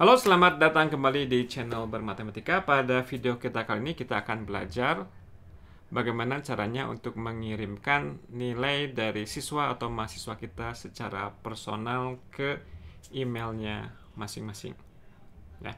Halo, selamat datang kembali di channel Bermatematika. Pada video kita kali ini kita akan belajar bagaimana caranya untuk mengirimkan nilai dari siswa atau mahasiswa kita secara personal ke emailnya masing-masing. Ya.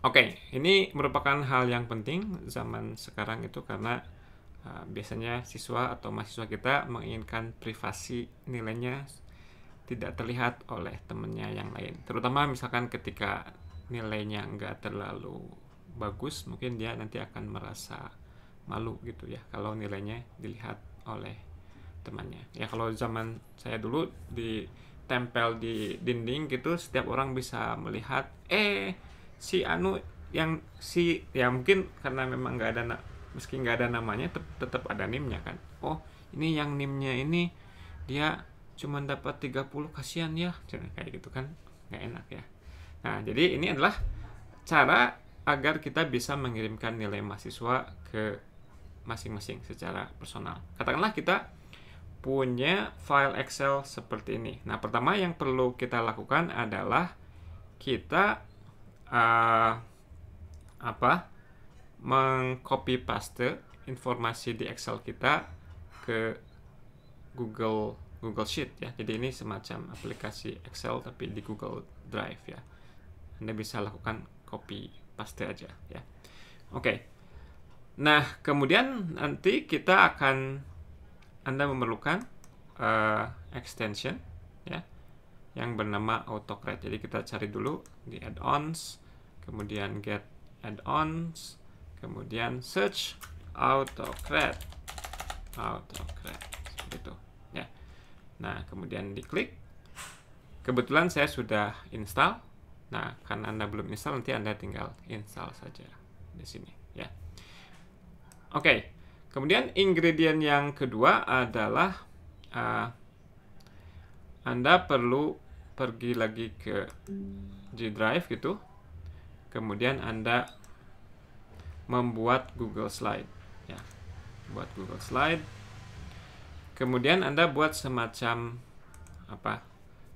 Oke, ini merupakan hal yang penting zaman sekarang itu karena biasanya siswa atau mahasiswa kita menginginkan privasi nilainya tidak terlihat oleh temennya yang lain. Terutama misalkan ketika nilainya nggak terlalu bagus, mungkin dia nanti akan merasa malu gitu ya kalau nilainya dilihat oleh temannya. Ya kalau zaman saya dulu ditempel di dinding gitu, setiap orang bisa melihat si Anu yang si ya mungkin karena memang nggak ada meski nggak ada namanya tetap ada nimnya kan. Oh, ini yang nimnya ini dia cuma dapat 30, kasihan ya, kayak gitu kan, nggak enak ya. Nah, jadi ini adalah cara agar kita bisa mengirimkan nilai mahasiswa ke masing-masing secara personal. Katakanlah kita punya file Excel seperti ini. Nah, pertama yang perlu kita lakukan adalah kita mengcopy paste informasi di Excel kita ke Google Sheet ya. Jadi ini semacam aplikasi Excel tapi di Google Drive ya. Anda bisa lakukan copy paste aja ya. Oke. Nah, kemudian nanti kita Anda memerlukan extension ya yang bernama AutoCred. Jadi kita cari dulu di add-ons, kemudian get add-ons, kemudian search AutoCred. Seperti itu ya. Nah, kemudian diklik. Kebetulan saya sudah install. Nah, karena Anda belum install, nanti Anda tinggal install saja di sini ya. Oke. Kemudian ingredient yang kedua adalah Anda perlu pergi lagi ke G Drive gitu. Kemudian Anda membuat Google Slide ya. Buat Google Slide. Kemudian Anda buat semacam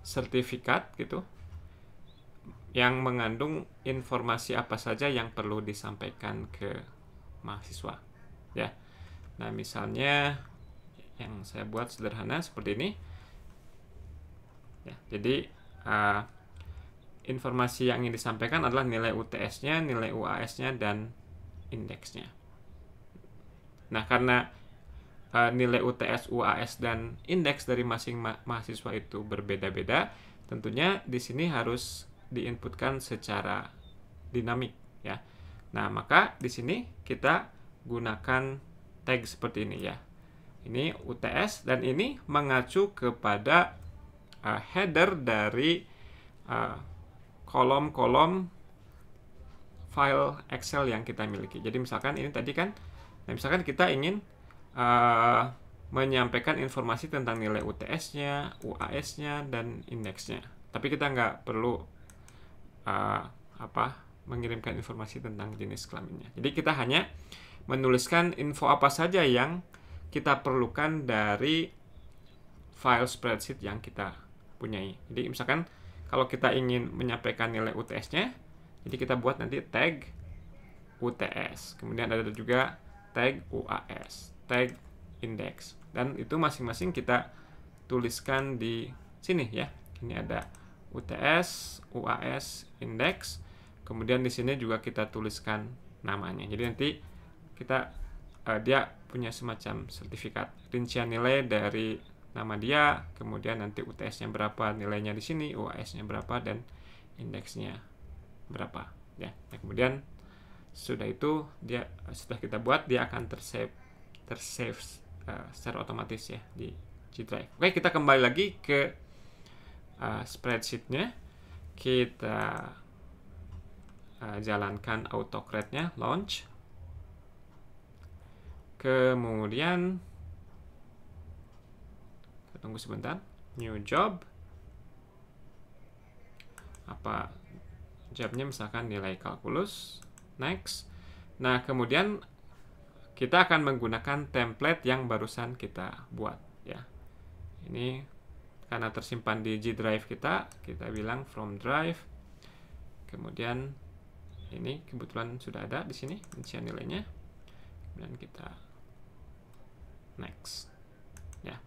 sertifikat gitu yang mengandung informasi apa saja yang perlu disampaikan ke mahasiswa ya. Nah, misalnya yang saya buat sederhana seperti ini ya. Jadi informasi yang ingin disampaikan adalah nilai UTS-nya, nilai UAS-nya, dan indeksnya. Nah, karena nilai UTS, UAS, dan indeks dari masing mahasiswa itu berbeda-beda, tentunya di sini harus diinputkan secara dinamik ya. Nah, maka di sini kita gunakan tag seperti ini ya. Ini UTS dan ini mengacu kepada header dari kolom-kolom file Excel yang kita miliki. Jadi misalkan ini tadi kan, nah misalkan kita ingin menyampaikan informasi tentang nilai UTS-nya, UAS-nya, dan indeksnya. Tapi kita nggak perlu mengirimkan informasi tentang jenis kelaminnya. Jadi kita hanya menuliskan info apa saja yang kita perlukan dari file spreadsheet yang kita punyai. Jadi misalkan kalau kita ingin menyampaikan nilai UTS-nya, jadi kita buat nanti tag UTS. Kemudian ada juga tag UAS, tag indeks. Dan itu masing-masing kita tuliskan di sini ya. Ini ada UTS, UAS, indeks. Kemudian di sini juga kita tuliskan namanya. Jadi nanti kita dia punya semacam sertifikat rincian nilai dari nama dia, kemudian nanti UTS-nya berapa, nilainya di sini, UAS-nya berapa, dan indeksnya berapa ya. Nah, kemudian sudah itu sudah kita buat, dia akan tersave secara otomatis ya di G Drive. Oke, kita kembali lagi ke spreadsheet-nya. Kita jalankan AutoCred-nya, launch. Kemudian kita tunggu sebentar. New job. Jobnya misalkan nilai kalkulus. Next. Nah, kemudian kita akan menggunakan template yang barusan kita buat ya. Ini karena tersimpan di G drive kita bilang from drive. Kemudian ini kebetulan sudah ada di sini rincian nilainya. Kemudian kita next. Ya.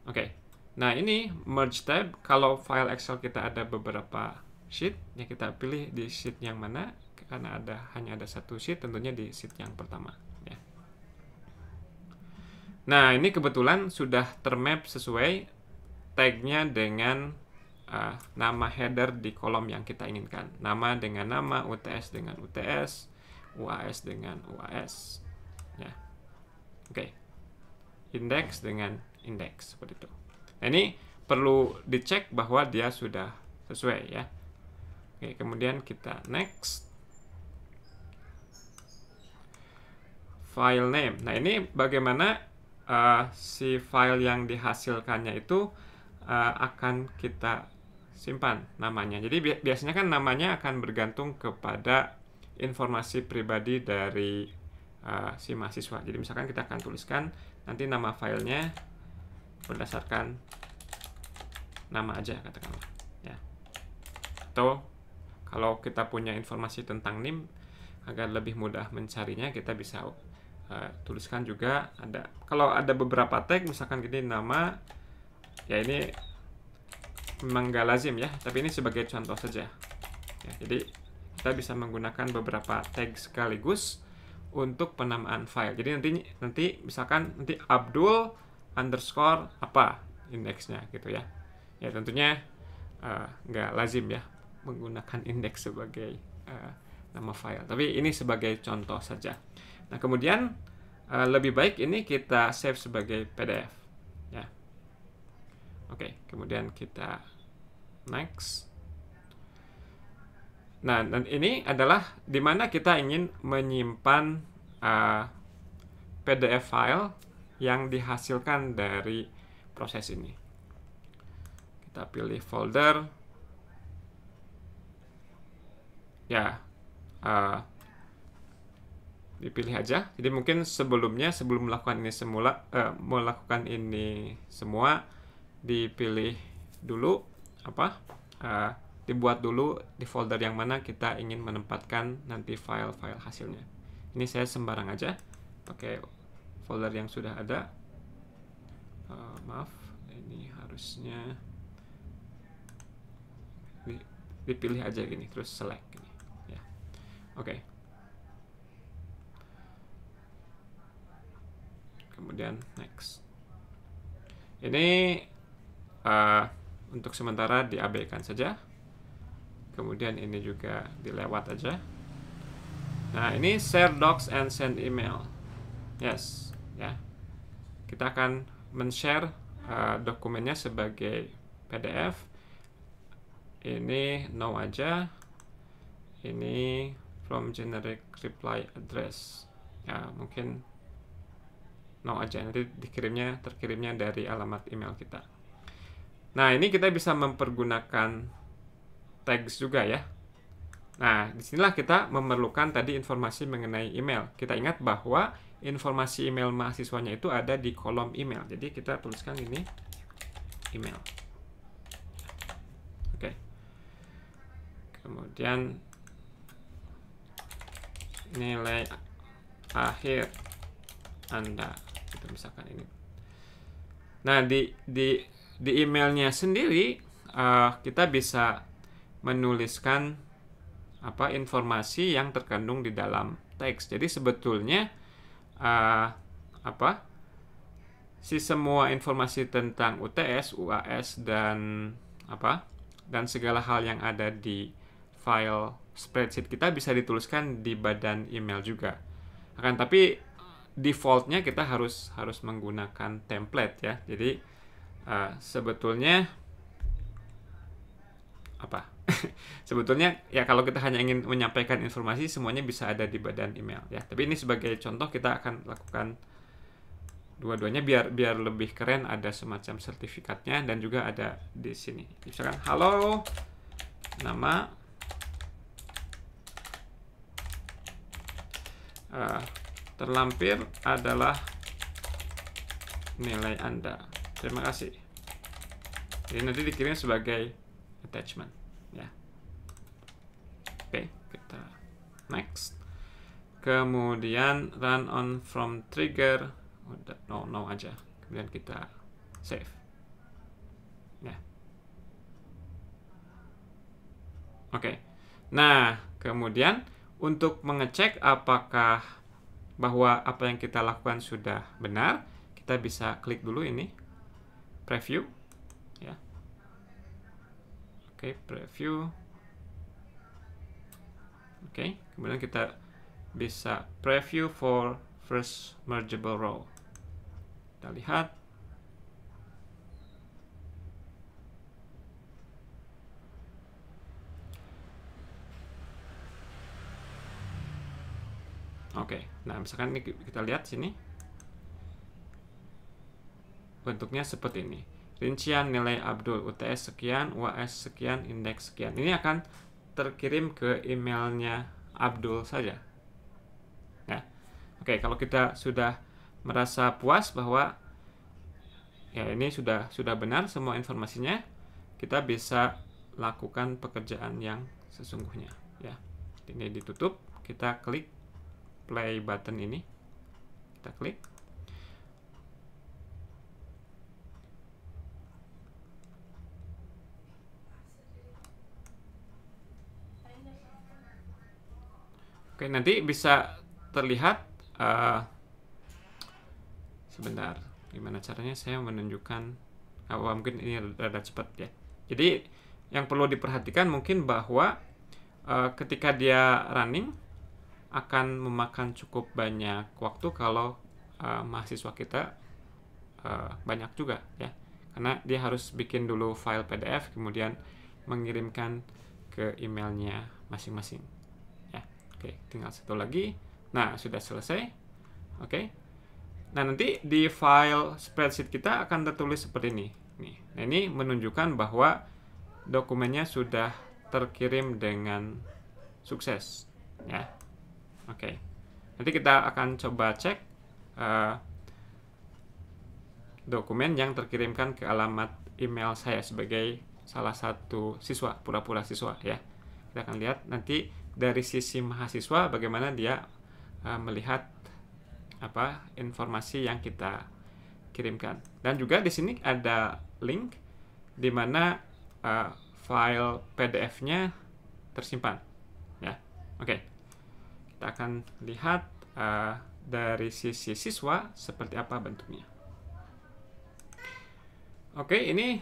Oke. Nah, ini merge tab. Kalau file Excel kita ada beberapa sheet, ya kita pilih di sheet yang mana, karena hanya ada satu sheet, tentunya di sheet yang pertama. Ya. Nah, ini kebetulan sudah termap sesuai tagnya dengan nama header di kolom yang kita inginkan. Nama dengan nama, UTS dengan UTS, UAS dengan UAS. Ya. Oke. Index dengan index, seperti itu. Nah, ini perlu dicek bahwa dia sudah sesuai ya. Oke, kemudian kita next. File name. Nah, ini bagaimana si file yang dihasilkannya itu akan kita simpan namanya. Jadi biasanya kan namanya akan bergantung kepada informasi pribadi dari si mahasiswa. Jadi misalkan kita akan tuliskan nanti nama filenya berdasarkan nama aja, katakanlah ya. Atau kalau kita punya informasi tentang NIM agar lebih mudah mencarinya, kita bisa tuliskan juga kalau ada beberapa tag, misalkan gini nama, ya ini memang nggak lazim ya, tapi ini sebagai contoh saja ya. Jadi kita bisa menggunakan beberapa tag sekaligus untuk penamaan file. Jadi nanti misalkan nanti Abdul underscore apa indeksnya gitu ya. Ya tentunya nggak lazim ya menggunakan indeks sebagai nama file, tapi ini sebagai contoh saja. Nah, kemudian lebih baik ini kita save sebagai PDF ya. Oke, kemudian kita next. Nah, dan ini adalah dimana kita ingin menyimpan PDF file yang dihasilkan dari proses ini. Kita pilih folder. Ya, dipilih aja. Jadi mungkin sebelum melakukan ini semua, dipilih dulu dibuat dulu di folder yang mana kita ingin menempatkan nanti file-file hasilnya. Ini saya sembarang aja pakai folder yang sudah ada. Maaf, ini harusnya dipilih aja gini, terus select gini ya. Oke. Kemudian next. Ini untuk sementara diabaikan saja. Kemudian ini juga dilewat aja. Nah, ini share docs and send email. Yes, ya. Kita akan men-share dokumennya sebagai PDF. Ini no aja. Ini from generic reply address. Ya, mungkin no aja. Nanti terkirimnya dari alamat email kita. Nah, ini kita bisa mempergunakan tags juga ya. Nah, disinilah kita memerlukan tadi informasi mengenai email. Kita ingat bahwa informasi email mahasiswanya itu ada di kolom email. Jadi kita tuliskan ini email. Oke. Kemudian nilai akhir Anda. Kita misalkan ini. Nah, di emailnya sendiri kita bisa menuliskan informasi yang terkandung di dalam teks. Jadi sebetulnya semua informasi tentang UTS, UAS dan segala hal yang ada di file spreadsheet kita bisa dituliskan di badan email juga. Tapi defaultnya kita harus menggunakan template ya. Jadi sebetulnya sebetulnya ya kalau kita hanya ingin menyampaikan informasi, semuanya bisa ada di badan email ya. Tapi ini sebagai contoh kita akan lakukan dua-duanya biar lebih keren, ada semacam sertifikatnya dan juga ada di sini. Misalkan halo, nama, terlampir adalah nilai Anda. Terima kasih. Jadi nanti dikirim sebagai attachment, ya. Oke, kita next. Kemudian run on from trigger, no aja. Kemudian kita save, ya. Oke. Nah, kemudian untuk mengecek apakah bahwa apa yang kita lakukan sudah benar, kita bisa klik dulu ini preview, ya. Oke, preview. Oke, kemudian kita bisa preview for first mergeable row. Kita lihat. Oke, nah misalkan ini kita lihat sini. Bentuknya seperti ini. Rincian nilai Abdul UTS sekian, UAS sekian, indeks sekian. Ini akan terkirim ke emailnya Abdul saja. Ya. Oke, kalau kita sudah merasa puas bahwa ya ini sudah benar semua informasinya, kita bisa lakukan pekerjaan yang sesungguhnya, ya. Ini ditutup, kita klik play button ini. Kita klik. Oke, nanti bisa terlihat sebentar, gimana caranya saya menunjukkan, mungkin ini rada cepat ya. Jadi yang perlu diperhatikan mungkin bahwa ketika dia running akan memakan cukup banyak waktu kalau mahasiswa kita banyak juga, ya, karena dia harus bikin dulu file PDF kemudian mengirimkan ke emailnya masing-masing, ya. Oke, tinggal satu lagi. Nah, sudah selesai. Oke. Nah, nanti di file spreadsheet kita akan tertulis seperti ini. Nih. Nah, ini menunjukkan bahwa dokumennya sudah terkirim dengan sukses, ya. Oke. Nanti kita akan coba cek dokumen yang terkirimkan ke alamat email saya sebagai salah satu siswa, pura-pura siswa, ya. Kita akan lihat nanti dari sisi mahasiswa bagaimana dia melihat apa informasi yang kita kirimkan. Dan juga di sini ada link di mana file PDF-nya tersimpan, ya. Oke. Kita akan lihat dari sisi siswa seperti apa bentuknya. Oke, ini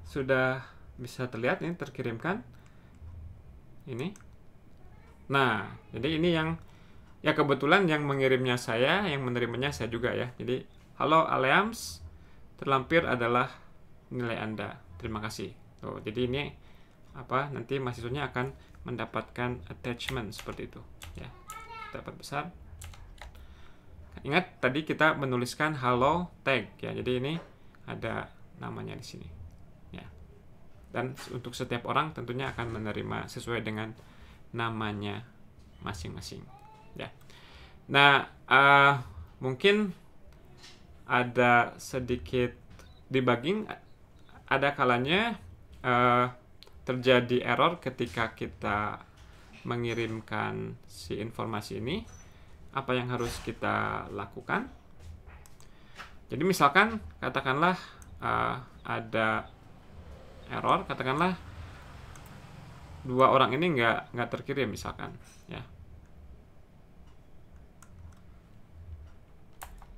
sudah bisa terlihat, ini terkirimkan. Ini. Nah, jadi ini yang ya kebetulan yang mengirimnya saya, yang menerimanya saya juga, ya. Jadi, halo Aleams, terlampir adalah nilai Anda. Terima kasih. Tuh, jadi ini apa? Nanti mahasiswanya akan mendapatkan attachment seperti itu, ya. Dapat besar. Ingat tadi kita menuliskan halo tag, ya. Jadi ini ada namanya di sini, ya. Dan untuk setiap orang tentunya akan menerima sesuai dengan namanya masing-masing, ya. Nah, mungkin ada sedikit debugging, ada kalanya terjadi error ketika kita mengirimkan si informasi ini. Apa yang harus kita lakukan? Jadi misalkan katakanlah ada error, katakanlah dua orang ini nggak terkirim misalkan, ya.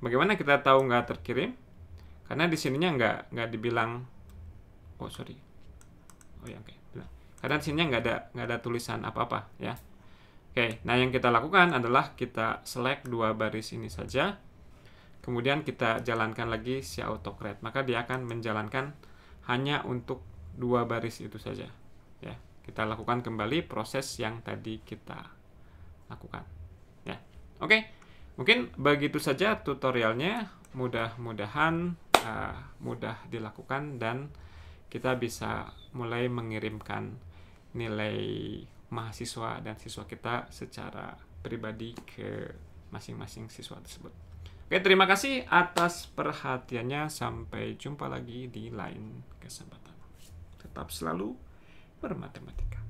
Bagaimana kita tahu nggak terkirim? Karena di sininya nggak dibilang, oh sorry, oh ya, oke. Karena di sininya nggak ada tulisan apa-apa, ya. Oke, nah yang kita lakukan adalah kita select dua baris ini saja, kemudian kita jalankan lagi si autocreate, maka dia akan menjalankan hanya untuk dua baris itu saja, ya. Kita lakukan kembali proses yang tadi kita lakukan, ya. Oke, mungkin begitu saja tutorialnya. Mudah-mudahan mudah dilakukan dan kita bisa mulai mengirimkan nilai mahasiswa dan siswa kita secara pribadi ke masing-masing siswa tersebut. Oke, terima kasih atas perhatiannya. Sampai jumpa lagi di lain kesempatan. tetap selalu bermatematika.